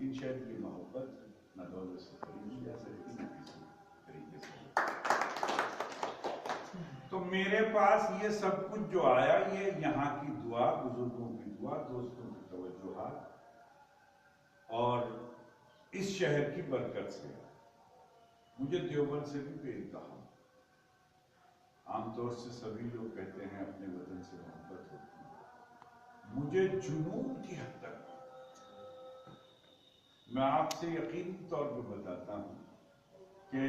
لیکن شاید یہ محبت نہ دولت سے خریدی جا سکتی نہ کسی طریقے سے. تو میرے پاس یہ سب کچھ جو آیا یہ یہاں کی دعا، بزرگوں کی دعا، دوستوں کی توجہات اور اس شہر کی برکت سے. مجھے دیوبند سے بھی بے انتہا، عام طور سے سبھی لوگ کہتے ہیں اپنے وطن سے محبت ہوتی ہے، مجھے جنون کی حد تک. میں آپ سے یقینی طور پہ بتاتا ہوں کہ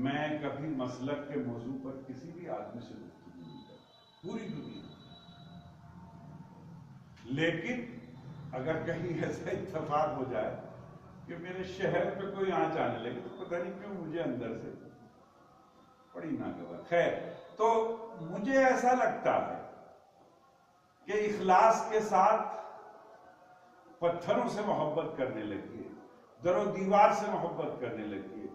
میں کبھی مسلک کے موضوع پر کسی بھی آدمی سے گفتگو نہیں کرتا پوری دنیا، لیکن اگر کہیں ایسا اتفاق ہو جائے کہ میرے شہر پہ کوئی آنچ آنے لگے تو پتہ نہیں کیوں مجھے اندر سے بڑی ناگوار. خیر، تو مجھے ایسا لگتا ہے کہ اخلاص کے ساتھ پتھروں سے محبت کرنے لگیے، در و دیوار سے محبت کرنے لگیے،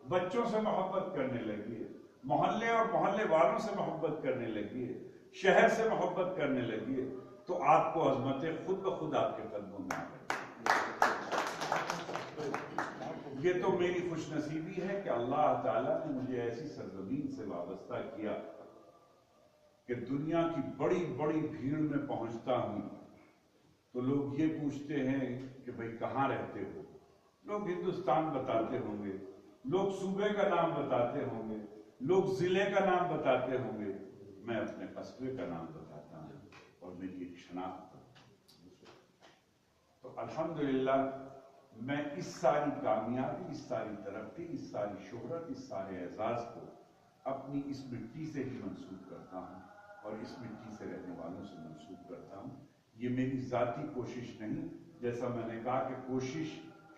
بچوں سے محبت کرنے لگیے، محلے اور محلے والوں سے محبت کرنے لگیے، شہر سے محبت کرنے لگیے، تو آپ کو عظمتیں خود بخود آپ کے قدموں میں آ گئی. یہ تو میری خوش نصیبی ہے کہ اللہ تعالیٰ نے مجھے ایسی سرزمین سے وابستہ کیا کہ دنیا کی بڑی بڑی بھیڑ میں پہنچتا ہوں تو لوگ یہ پوچھتے ہیں کہ بھئی کہاں رہتے ہو. لوگ ہندوستان بتاتے ہوں گے، لوگ صوبے کا نام بتاتے ہوں گے، لوگ ضلع کا نام بتاتے ہوں گے، میں اپنے قصبے کا نام بتاتا ہوں اور میری ایک شناخت. تو الحمدللہ میں اس ساری کامیابی، اس ساری ترقی، اس ساری شہرت، اس سارے اعزاز کو اپنی اس مٹی سے ہی منسوب کرتا ہوں اور اس مٹی سے رہنے والوں سے منسوب کرتا ہوں. یہ میری ذاتی کوشش نہیں، جیسا میں نے کہا کہ کوشش،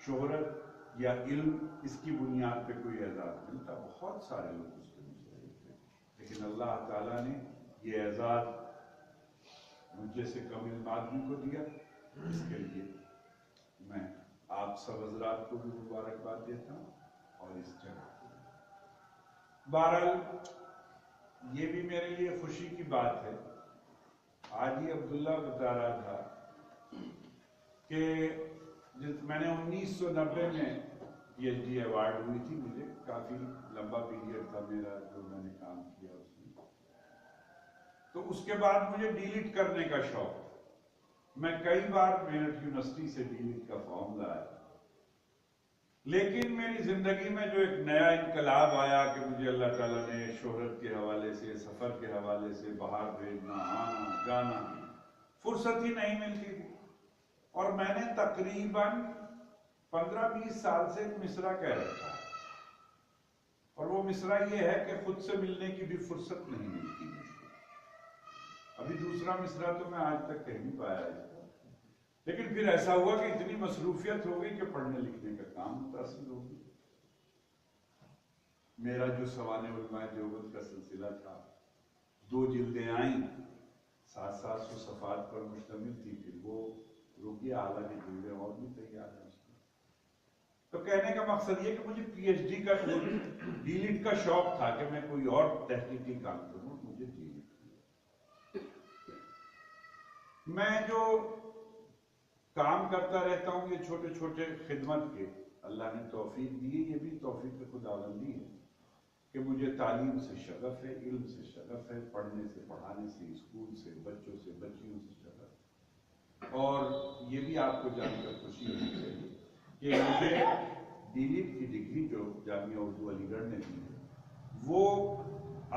شہرت یا علم اس کی بنیاد پہ کوئی اعزاز ملتا، بہت سارے لوگ اس کے مستحق ہیں، لیکن اللہ تعالیٰ نے یہ اعزاز مجھ جیسے کم علم آدمی کو دیا. اس کے لیے میں آپ سب حضرات کو بھی مبارکباد دیتا ہوں اور اس جگہ کو. بہرحال یہ بھی میرے لیے خوشی کی بات ہے. آج ہی عبداللہ بتا رہا تھا کہ میں نے 1990 میں پی ایچ ڈی ایوارڈ ہوئی تھی مجھے، کافی لمبا پیریڈ تھا میرا جو میں نے کام کیا اس میں. تو اس کے بعد مجھے ڈی لٹ کرنے کا شوق، میں کئی بار میرٹھ یونیورسٹی سے ڈی لٹ کا فارم لایا، لیکن میری زندگی میں جو ایک نیا انقلاب آیا کہ مجھے اللہ تعالیٰ نے شہرت کے حوالے سے، سفر کے حوالے سے باہر بھیجنا، آنا جانا، فرصت ہی نہیں ملتی تھی. اور میں نے تقریباً 15-20 سال سے ایک مصرع کہہ رکھا ہے، اور وہ مصرع یہ ہے کہ خود سے ملنے کی بھی فرصت نہیں ملتی مجھ کو. ابھی دوسرا مصرع تو میں آج تک کہہ نہیں پایا اس کو، لیکن پھر ایسا ہوا کہ اتنی مصروفیت ہو گئی کہ پڑھنے لکھنے کا کام متاثر ہو گئی. میرا جو سوانح علماء دیوبند کا سلسلہ تھا، 2 جلدیں آئیں، 700 صفحات پر مشتمل تھی. پھر وہ روکیے اعلیٰ کی جلدیں اور بھی تیار ہیں اس میں. تو کہنے کا مقصد یہ کہ مجھے پی ایچ ڈی کا ڈی لٹ کا شوق تھا کہ میں کوئی اور تحقیقی کام کروں، مجھے ڈی لٹ. میں جو کام کرتا رہتا ہوں یہ چھوٹے چھوٹے خدمت کے، اللہ نے توفیق دی ہے، یہ بھی توفیق خداوندی ہے کہ مجھے تعلیم سے شغف ہے، علم سے شغف ہے، پڑھنے سے، پڑھانے سے، اسکول سے، بچوں سے، بچیوں سے شغف ہے. اور یہ بھی آپ کو جان کر خوشی ہونی چاہیے کہ مجھے ڈی لٹ کی ڈگری جو جامعہ اردو علی گڑھ نے دی ہے وہ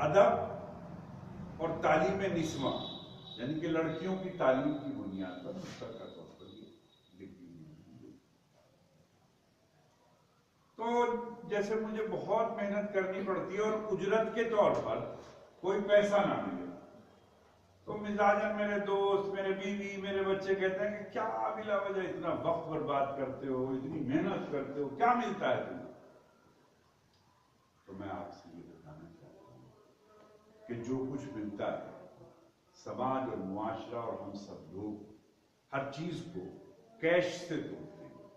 ادب اور تعلیم نسواں، یعنی کہ لڑکیوں کی تعلیم کی بنیاد پر مشترکہ طور پر یہ ڈگری ملی. تو جیسے مجھے بہت محنت کرنی پڑتی ہے اور اجرت کے طور پر کوئی پیسہ نہ ملے، تو مزاجاً میرے دوست، میرے بیوی، میرے بچے کہتے ہیں کہ کیا بلا وجہ اتنا وقت برباد کرتے ہو، اتنی محنت کرتے ہو، کیا ملتا ہے تمہیں؟ تو میں آپ سے یہ بتانا چاہتا ہوں کہ جو کچھ ملتا ہے سماج اور معاشرہ اور ہم سب لوگ ہر چیز کو کیش سے توڑتے ہیں،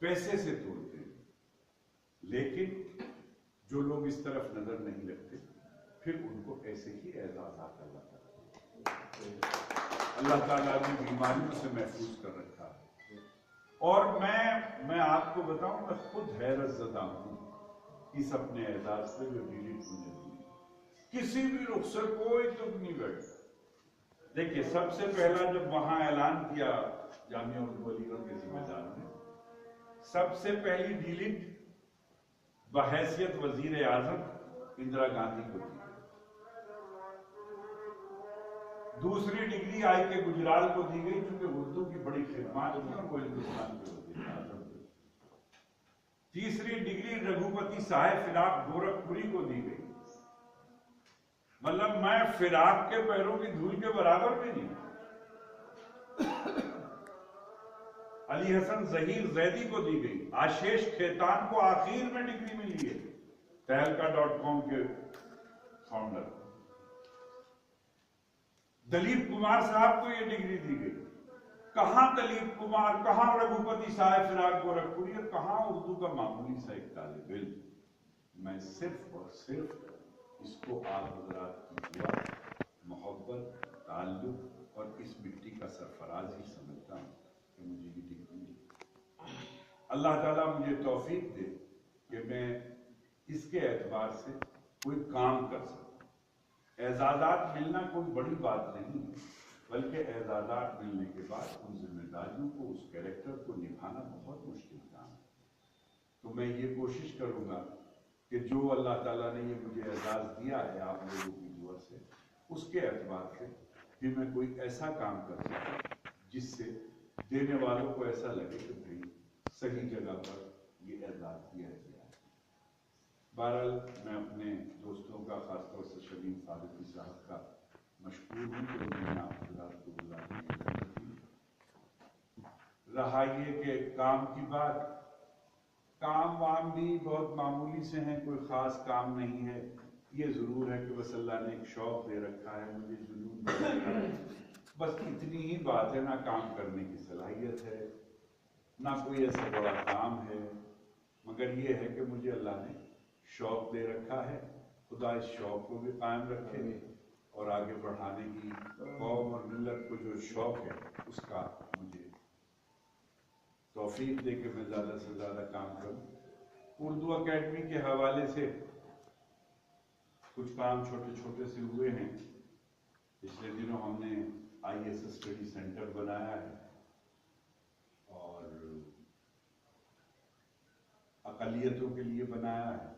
پیسے سے توڑتے ہیں، لیکن جو لوگ اس طرف نظر نہیں رکھتے پھر ان کو ایسے ہی اعزازات اللہ تعالیٰ نے بیماریوں سے محفوظ کر رکھا ہے. اور میں آپ کو بتاؤں میں خود حیرت زدہ ہوں اس اپنے اعزاز پہ جو ڈیلیٹ مجھے ہوئی. کسی بھی رخ سے کوئی تک نہیں بیٹھا. دیکھیے سب سے پہلا جب وہاں اعلان کیا جامعہ اردو علی گڑھ کے ذمہ دار نے، سب سے پہلی ڈیلیٹ بحیثیت وزیر اعظم اندرا گاندھی کو دی. دوسری ڈگری آئی کے گجرال کو دی گئی کیونکہ اردو کی بڑی خدمات تھی اور وہ ہندوستان کے وزیر اعظم تھے. تیسری ڈگری رگھوپتی صاحب فراق گورکھپوری کو دی گئی. مطلب میں فراق کے پیروں کی دھول کے برابر بھی نہیں. علی حسن ظہیر زیدی کو دی گئی. آشیش کھیتان کو آخر میں ڈگری ملی ہے، تہلکا.com کے فاؤنڈر. دلیپ کمار صاحب کو یہ ڈگری دی گئی. کہاں دلیپ کمار، کہاں رگھوپتی صاحب فراق گورکھپوری، اور کہاں اردو کا معمولی سا ایک طالب علم. میں صرف اور صرف اس کو آپ حضرات کی دعا، محبت، تعلق اور اس مٹی کا سرفراز ہی سمجھتا ہوں کہ مجھے یہ ڈگری ملی. اللہ تعالیٰ مجھے توفیق دے کہ میں اس کے اعتبار سے کوئی کام کر سکوں. اعزازات ملنا کوئی بڑی بات نہیں، بلکہ اعزازات ملنے کے بعد ان ذمہ داریوں کو، اس کیریکٹر کو نبھانا بہت مشکل کام ہے. تو میں یہ کوشش کروں گا کہ جو اللہ تعالیٰ نے یہ مجھے اعزاز دیا ہے آپ لوگوں کی دعا سے، اس کے اعتبار سے کہ میں کوئی ایسا کام کر سکوں جس سے دینے والوں کو ایسا لگے کہ بھئی صحیح جگہ پر یہ اعزاز دیا گیا ہے. بہرحال میں اپنے دوستوں کا، خاص طور سے شبیر فاروقی صاحب کا مشکور ہوں کہ انہوں نے آپ حضرات کو بلانے کی اجازت دی. رہا یہ کہ کام کی بات، کام وام بھی بہت معمولی سے ہیں، کوئی خاص کام نہیں ہے. یہ ضرور ہے کہ بس اللہ نے ایک شوق دے رکھا ہے مجھے، جنون دے رکھا ہے، بس اتنی ہی بات ہے. نہ کام کرنے کی صلاحیت ہے، نہ کوئی ایسا بڑا کام ہے، مگر یہ ہے کہ مجھے اللہ نے شوق دے رکھا ہے. خدا اس شوق کو بھی قائم رکھے اور آگے بڑھانے کی قوم اور ملت کو جو شوق ہے اس کا مجھے توفیق دے کہ میں زیادہ سے زیادہ کام کروں. اردو اکیڈمی کے حوالے سے کچھ کام چھوٹے چھوٹے سے ہوئے ہیں. پچھلے دنوں ہم نے IAS اسٹڈی سینٹر بنایا ہے اور اقلیتوں کے لیے بنایا ہے.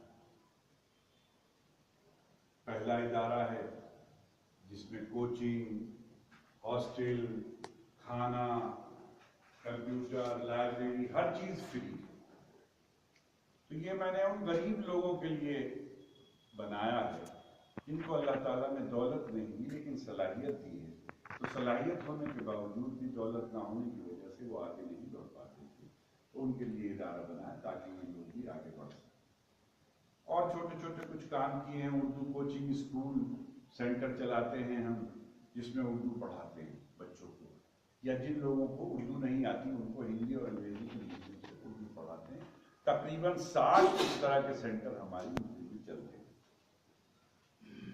پہلا ادارہ ہے جس میں کوچنگ، ہاسٹل، کھانا، کمپیوٹر، لائبریری، ہر چیز فری. تو یہ میں نے ان غریب لوگوں کے لیے بنایا ہے جن کو اللہ تعالیٰ نے دولت نہیں دی لیکن صلاحیت دی ہے. تو صلاحیت ہونے کے باوجود بھی دولت نہ ہونے کی وجہ سے وہ آگے نہیں بڑھ پاتے تھے. تو ان کے لیے ادارہ بنایا تاکہ وہ لوگ بھی آگے بڑھ سکیں. اور چھوٹے چھوٹے کچھ کام کیے ہیں. اردو کوچنگ اسکول سینٹر چلاتے ہیں ہم، جس میں اردو پڑھاتے ہیں بچوں کو، یا جن لوگوں کو اردو نہیں آتی ان کو ہندی اور انگریزی کے میڈیم سے اردو پڑھاتے ہیں. تقریباً 60 اس طرح کے سینٹر ہماری اردو میں چلتے ہیں.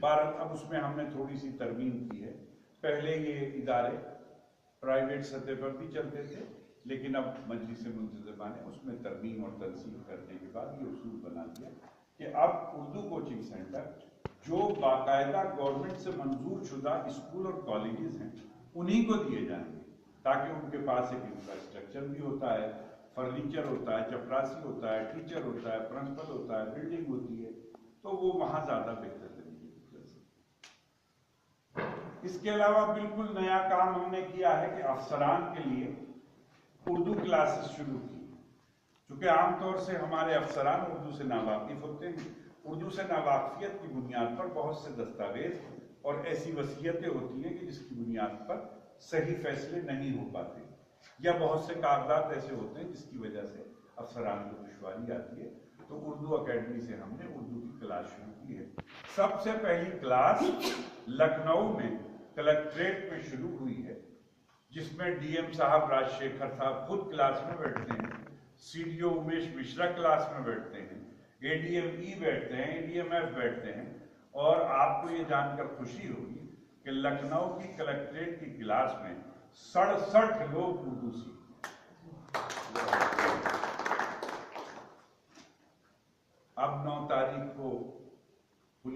اب اس میں ہم نے تھوڑی سی ترمیم کی ہے. پہلے یہ ادارے پرائیویٹ سطح پر بھی چلتے تھے لیکن اب مجلس منتظمہ نے اس میں ترمیم اور تنصیب کرنے کے بعد یہ اصول بنا دیا کہ اب اردو کوچنگ سینٹر جو باقاعدہ گورنمنٹ سے منظور شدہ اسکول اور کالجز ہیں انہی کو دیے جائیں گے، تاکہ ان کے پاس ایک انفراسٹرکچر بھی ہوتا ہے، فرنیچر ہوتا ہے، چپراسی ہوتا ہے، ٹیچر ہوتا ہے، پرنسپل ہوتا ہے، بلڈنگ ہوتی ہے، تو وہ وہاں زیادہ بہتر طریقے سے چل سکتے. اس کے علاوہ بالکل نیا کام ہم نے کیا ہے کہ افسران کے لیے اردو کلاسز شروع کی. چونکہ عام طور سے ہمارے افسران اردو سے ناواقف ہوتے ہیں. اردو سے ناواقفیت کی بنیاد پر بہت سے دستاویز اور ایسی وصیتیں ہوتی ہیں کہ جس کی بنیاد پر صحیح فیصلے نہیں ہو پاتے، یا بہت سے کاغذات ایسے ہوتے ہیں جس کی وجہ سے افسران کو دشواری آتی ہے. تو اردو اکیڈمی سے ہم نے اردو کی کلاس شروع کی ہے. سب سے پہلی کلاس لکھنؤ میں کلکٹریٹ میں شروع ہوئی ہے، جس میں DM صاحب راج شیکھر صاحب خود کلاس میں بیٹھتے ہیں، CDO امیش مشرا کلاس میں بیٹھتے ہیں، ADME بیٹھتے ہیں، ADMF بیٹھتے ہیں. اور آپ کو یہ جان کر خوشی ہوگی کہ لکھنؤ کی کلکٹریٹ کی کلاس میں 67 لوگ اردو سیکھتے ہیں.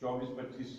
24-25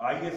IS